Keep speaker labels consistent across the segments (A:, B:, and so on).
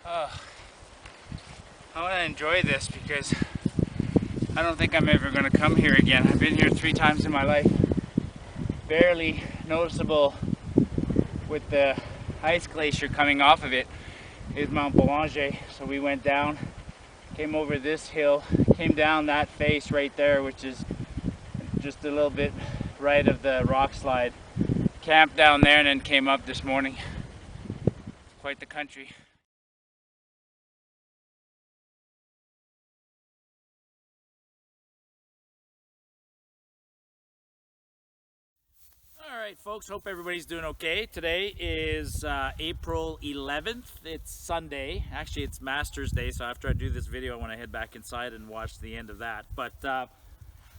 A: I want to enjoy this because I don't think I'm ever going to come here again. I've been here 3 times in my life. Barely noticeable with the ice glacier coming off of it is Mount Boulanger. So we went down, came over this hill, came down that face right there, which is just a little bit right of the rock slide. Camped down there and then came up this morning. Quite the country. Alright folks, hope everybody's doing okay. Today is April 11th. It's Sunday. Actually, it's Masters Day, so after I do this video I want to head back inside and watch the end of that. But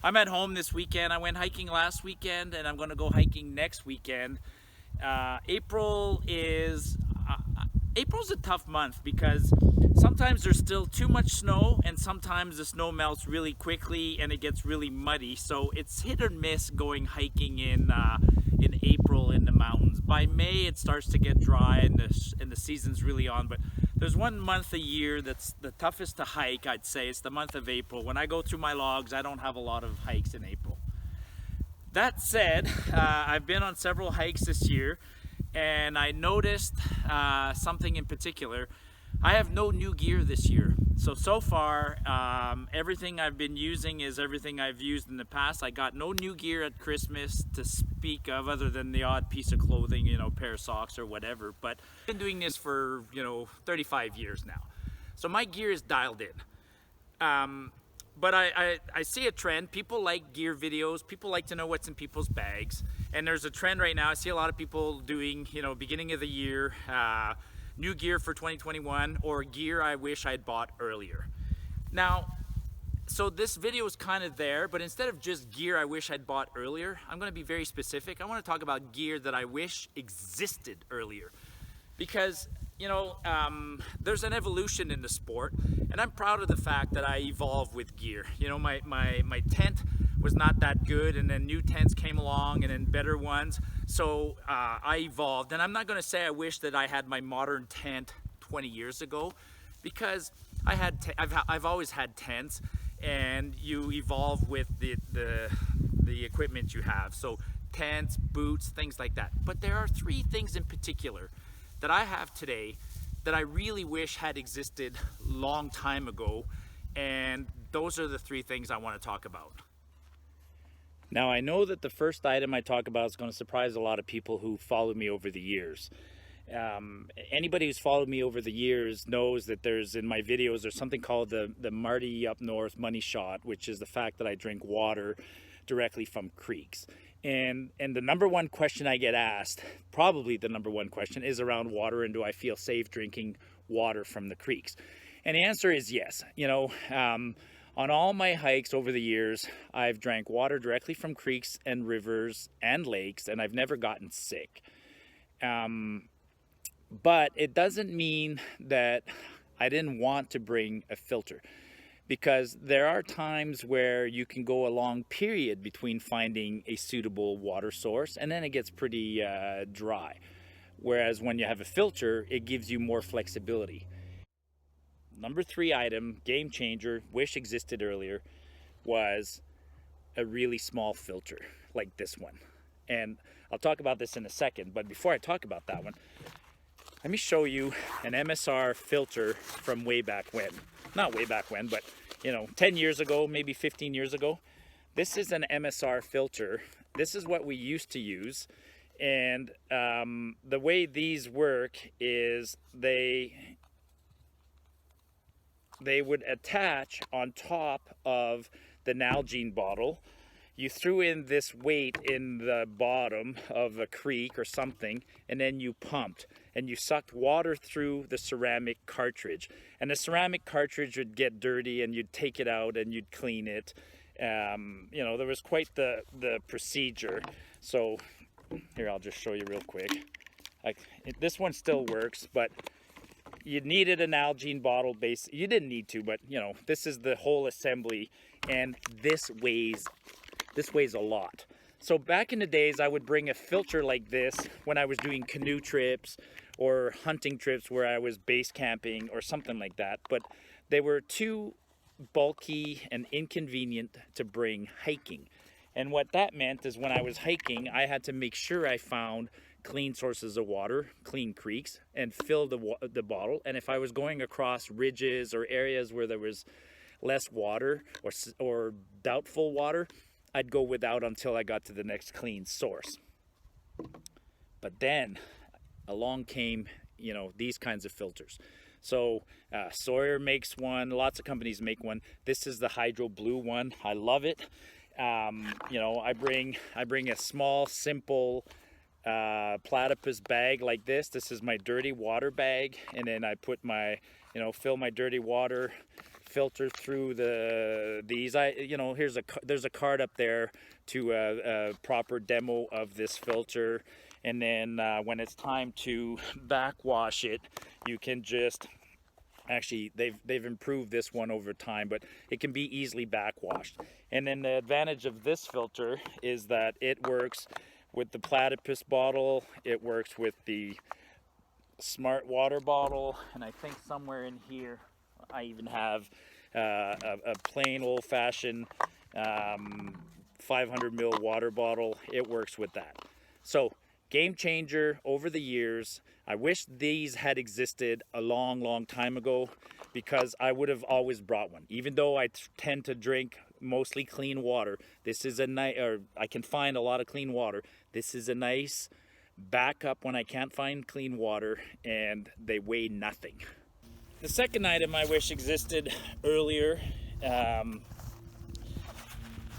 A: I'm at home this weekend. I went hiking last weekend and I'm going to go hiking next weekend. April's a tough month because sometimes there's still too much snow and sometimes the snow melts really quickly and it gets really muddy. So it's hit or miss going hiking in April in the mountains. By May it starts to get dry and the season's really on. But there's one month a year that's the toughest to hike, I'd say. It's the month of April. When I go through my logs, I don't have a lot of hikes in April. That said, I've been on several hikes this year and I noticed something in particular. I have no new gear this year. So far, everything I've been using is everything I've used in the past. I got no new gear at Christmas to speak of other than the odd piece of clothing, you know, pair of socks or whatever. But I've been doing this for, 35 years now. So my gear is dialed in. But I see a trend. People like gear videos. People like to know what's in people's bags. And there's a trend right now. I see a lot of people doing, beginning of the year, new gear for 2021 or gear I wish I'd bought earlier. Now, so this video is kind of there, but instead of just gear I wish I'd bought earlier, I'm going to be very specific. I want to talk about gear that I wish existed earlier. Because there's an evolution in the sport, and I'm proud of the fact that I evolved with gear. My tent was not that good, and then new tents came along, and then better ones. So I evolved, and I'm not going to say I wish that I had my modern tent 20 years ago, because I've always had tents, and you evolve with the equipment you have. So tents, boots, things like that. But there are 3 things in particular that I have today that I really wish had existed long time ago, and those are the 3 things I want to talk about. Now, I know that the first item I talk about is going to surprise a lot of people who followed me over the years. Anybody who's followed me over the years knows that in my videos there's something called the Martyupnorth money shot, which is the fact that I drink water directly from creeks. And the number one question I get asked, probably the number one question, is around water and do I feel safe drinking water from the creeks? And the answer is yes. On all my hikes over the years, I've drank water directly from creeks and rivers and lakes, and I've never gotten sick. But it doesn't mean that I didn't want to bring a filter, because there are times where you can go a long period between finding a suitable water source, and then it gets pretty dry. Whereas when you have a filter, it gives you more flexibility. Number 3 item, game changer, wish existed earlier, was a really small filter like this one. And I'll talk about this in a second, but before I talk about that one, let me show you an MSR filter from way back when. Not way back when, but 10 years ago, maybe 15 years ago. This is an MSR filter. This is what we used to use. And the way these work is they would attach on top of the Nalgene bottle. You threw in this weight in the bottom of a creek or something, and then you pumped and you sucked water through the ceramic cartridge, and the ceramic cartridge would get dirty and you'd take it out and you'd clean it. There was quite the procedure. So here, I'll just show you real quick. This one still works, but you needed an Nalgene bottle base. You didn't need to, but this is the whole assembly, and this weighs a lot. So back in the days, I would bring a filter like this when I was doing canoe trips or hunting trips where I was base camping or something like that. But they were too bulky and inconvenient to bring hiking. And what that meant is when I was hiking, I had to make sure I found clean sources of water, clean creeks, and fill the bottle. And if I was going across ridges or areas where there was less water or doubtful water, I'd go without until I got to the next clean source. But then along came, you know, these kinds of filters. So Sawyer makes one, lots of companies make one. This is the Hydro Blue one. I love it. You know, I bring a small, simple platypus bag like this. This is my dirty water bag, and then I put my, you know, fill my dirty water filter through these. You know, there's a card up there to a proper demo of this filter. And then when it's time to backwash it, you can just, actually they've improved this one over time, but it can be easily backwashed. And then the advantage of this filter is that it works with the platypus bottle, it works with the smart water bottle, and I think somewhere in here I even have a plain old-fashioned 500 ml water bottle. It works with that. So game changer over the years. I wish these had existed a long time ago, because I would have always brought one. Even though I tend to drink mostly clean water, this is a nice, or I can find a lot of clean water. This is a nice backup when I can't find clean water, and they weigh nothing. The second item I wish existed earlier,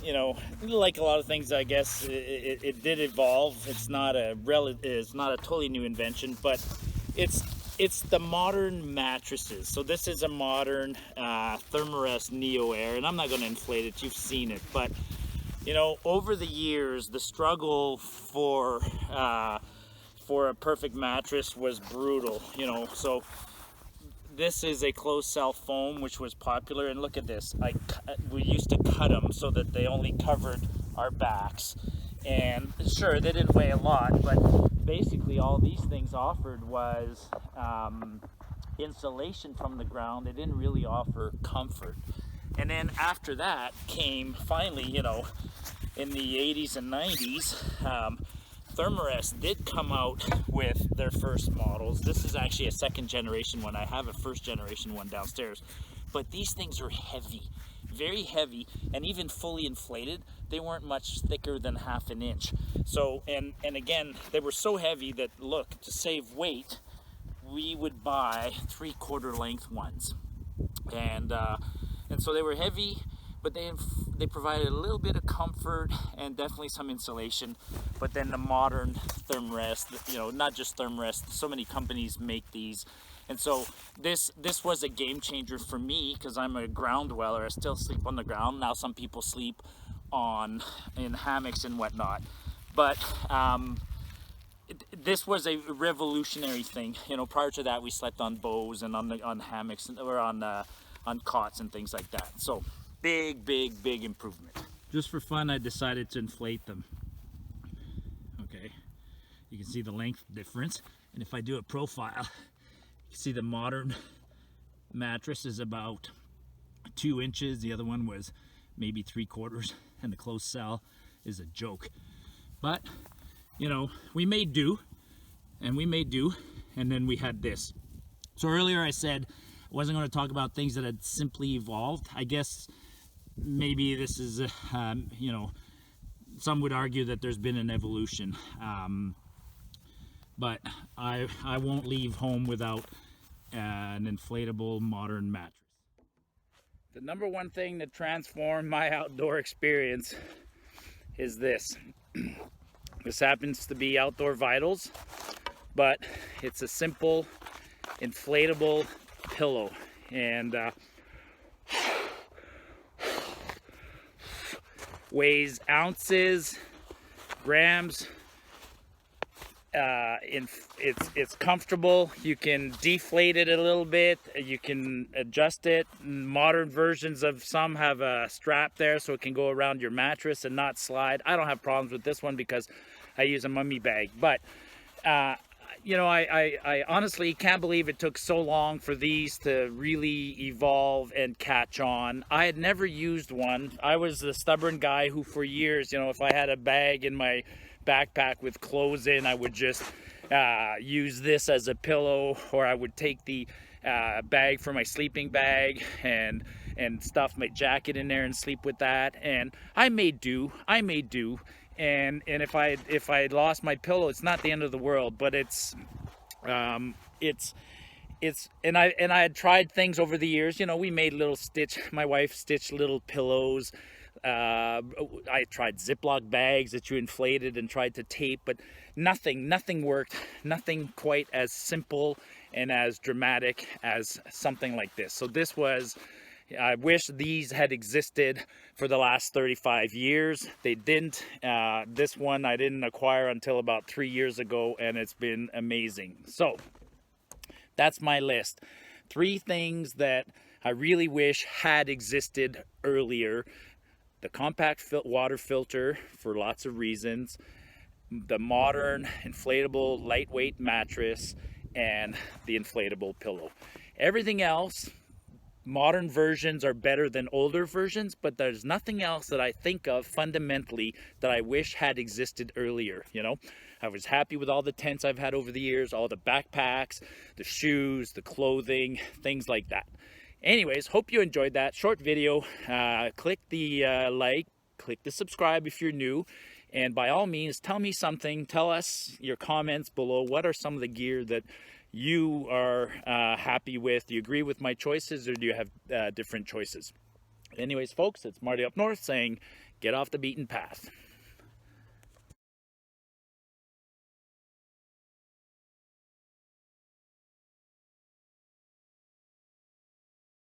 A: you know, like a lot of things, I guess it did evolve. It's not a totally new invention, but it's the modern mattresses. So this is a modern Thermarest Neo Air, and I'm not going to inflate it. You've seen it, but you know, over the years, the struggle for a perfect mattress was brutal. You know, so this is a closed cell foam, which was popular, and look at this. We used to cut them so that they only covered our backs, and sure, they didn't weigh a lot, but basically all these things offered was insulation from the ground. They didn't really offer comfort. And then after that came, finally, you know, in the 80s and 90s, Thermarest did come out with their first models. This is actually a second generation one. I have a first generation one downstairs. But these things are heavy, very heavy, and even fully inflated, they weren't much thicker than half an inch. So, and again, they were so heavy that, look, to save weight, we would buy 3/4 length ones. And so they were heavy, but they provided a little bit of comfort and definitely some insulation. But then the modern Thermarest, you know, not just Thermarest, so many companies make these. And so this was a game changer for me, because I'm a ground dweller. I still sleep on the ground. Now some people sleep in hammocks and whatnot. But this was a revolutionary thing. You know, prior to that, we slept on bows and on hammocks or on cots and things like that. So big improvement. Just for fun, I decided to inflate them. Okay, you can see the length difference, and if I do a profile, you can see the modern mattress is about 2 inches. The other one was maybe 3/4, and the closed cell is a joke. But you know, we made do, and then we had this. So earlier I said I wasn't going to talk about things that had simply evolved. I guess maybe this is, you know, some would argue that there's been an evolution. But I won't leave home without an inflatable modern mattress. The number one thing that transformed my outdoor experience is this. This happens to be Outdoor Vitals, but it's a simple inflatable pillow, and weighs ounces, grams, it's comfortable. You can deflate it a little bit. You can adjust it. Modern versions of some have a strap there so it can go around your mattress and not slide. I don't have problems with this one because I use a mummy bag. But you know, I honestly can't believe it took so long for these to really evolve and catch on. I had never used one. I was the stubborn guy who for years, you know, if I had a bag in my backpack with clothes in, I would just use this as a pillow, or I would take the bag for my sleeping bag and stuff my jacket in there and sleep with that. And I made do. And if I had lost my pillow, it's not the end of the world, but it's and I had tried things over the years. You know, we made my wife stitched little pillows. I tried Ziploc bags that you inflated and tried to tape, but nothing worked. Nothing quite as simple and as dramatic as something like this. So this was, I wish these had existed for the last 35 years. They didn't. This one I didn't acquire until about 3 years ago, and it's been amazing. So that's my list. 3 things that I really wish had existed earlier. The compact water filter for lots of reasons, the modern inflatable lightweight mattress, and the inflatable pillow. Everything else, modern versions are better than older versions, but there's nothing else that I think of fundamentally that I wish had existed earlier. You know, I was happy with all the tents I've had over the years, all the backpacks, the shoes, the clothing, things like that. Anyways, hope you enjoyed that short video. Click the like, click the subscribe if you're new, and by all means, tell me something. Tell us your comments below. What are some of the gear that you are happy with? Do you agree with my choices, or do you have different choices? Anyways, folks, it's Martyupnorth saying, get off the beaten path.